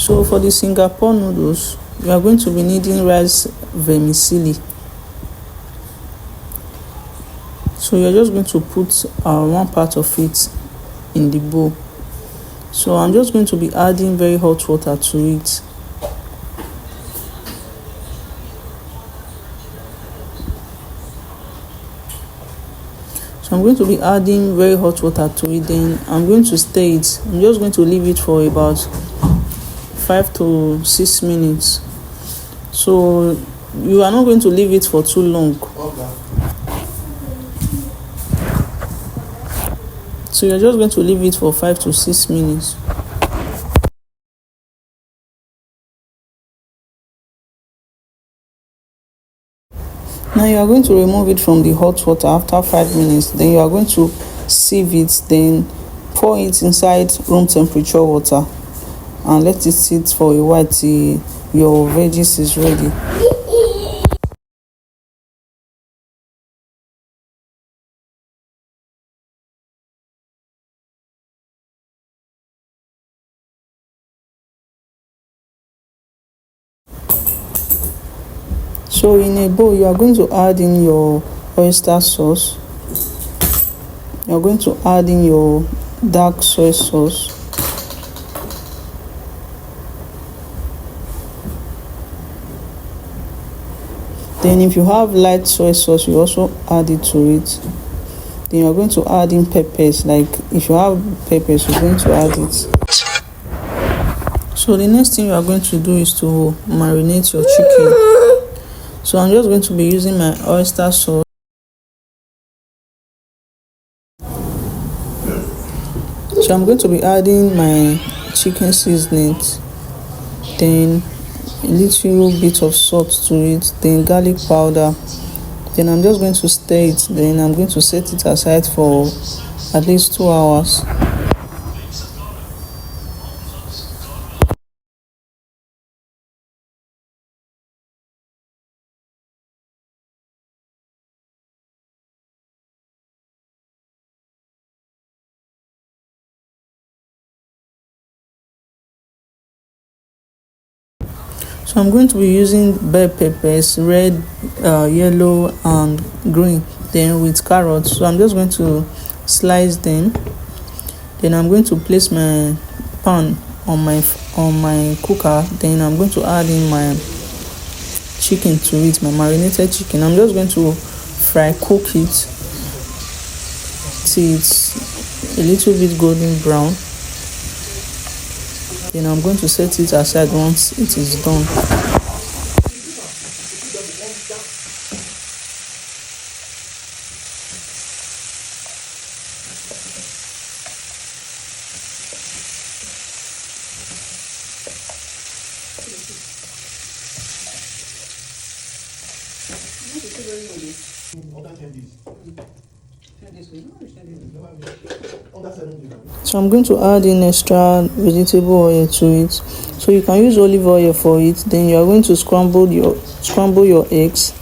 So for the Singapore noodles, you are going to be needing rice vermicelli. So you're just going to put one part of it in the bowl. So I'm just going to be adding very hot water to it. So I'm going to be adding very hot water to it, then I'm going to stir it. I'm just going to leave it for about 5 to 6 minutes. So you are not going to leave it for too long. So you're just going to leave it for 5 to 6 minutes. Now you are going to remove it from the hot water after 5 minutes. Then you are going to sieve it, then pour it inside room temperature water and let it sit for a while till your veggies is ready. So in a bowl, you are going to add in your oyster sauce. You are going to add in your dark soy sauce. Then if you have light soy sauce, you also add it to it. Then you are going to add in peppers. Like if you have peppers, you're going to add it. So the next thing you are going to do is to marinate your chicken. So I'm just going to be using my oyster sauce. So I'm going to be adding my chicken seasoning, then a little bit of salt to it, then garlic powder. Then I'm just going to stir it. Then I'm going to set it aside for at least 2 hours. So I'm going to be using bell peppers, red, yellow and green, then with carrots. So I'm just going to slice them. Then I'm going to place my pan on my cooker. Then I'm going to add in my chicken to it, my marinated chicken. I'm just going to cook it till it's a little bit golden brown. Then I'm going to set it aside once it is done. So I'm going to add in extra vegetable oil to it. So you can use olive oil for it. Then you are going to scramble your eggs.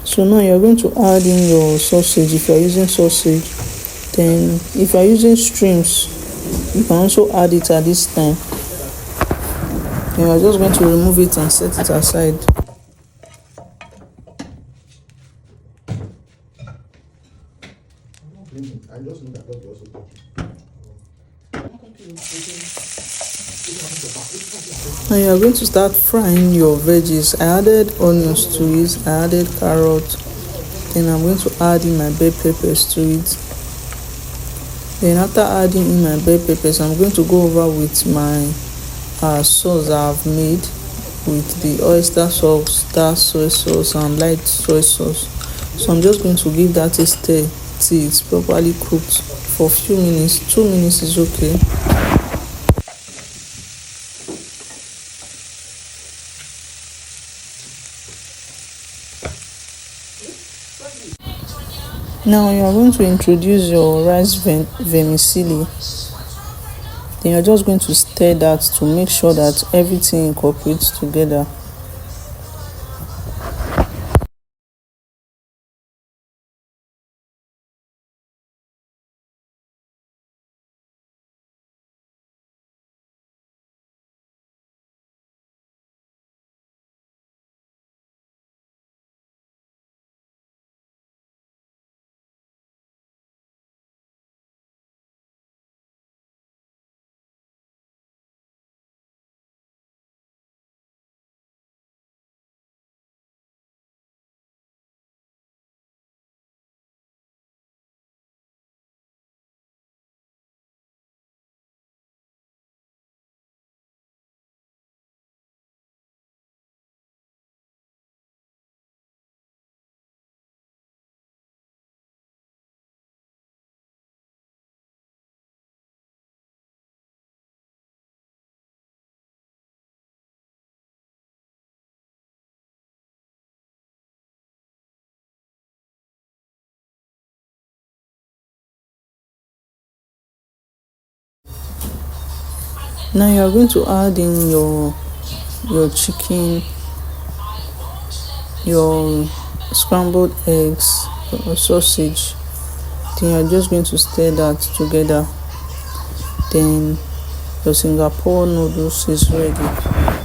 So now you're going to add in your sausage if you're using sausage. Then if you're using shrimps, you can also add it at this time. Then you're just going to remove it and set it aside. Now you are going to start frying your veggies. I added onions to it, I added carrots, then I'm going to add in my bell peppers to it. Then after adding in my bell peppers, I'm going to go over with my sauce I've made with the oyster sauce, dark soy sauce and light soy sauce. So I'm just going to give that a stir till it's properly cooked for a few minutes. 2 minutes is okay. Now you are going to introduce your rice vermicelli. Then you're just going to stir that to make sure that everything incorporates together. Now you are going to add in your chicken, your scrambled eggs, your sausage. Then you're just going to stir that together. Then your Singapore noodles is ready.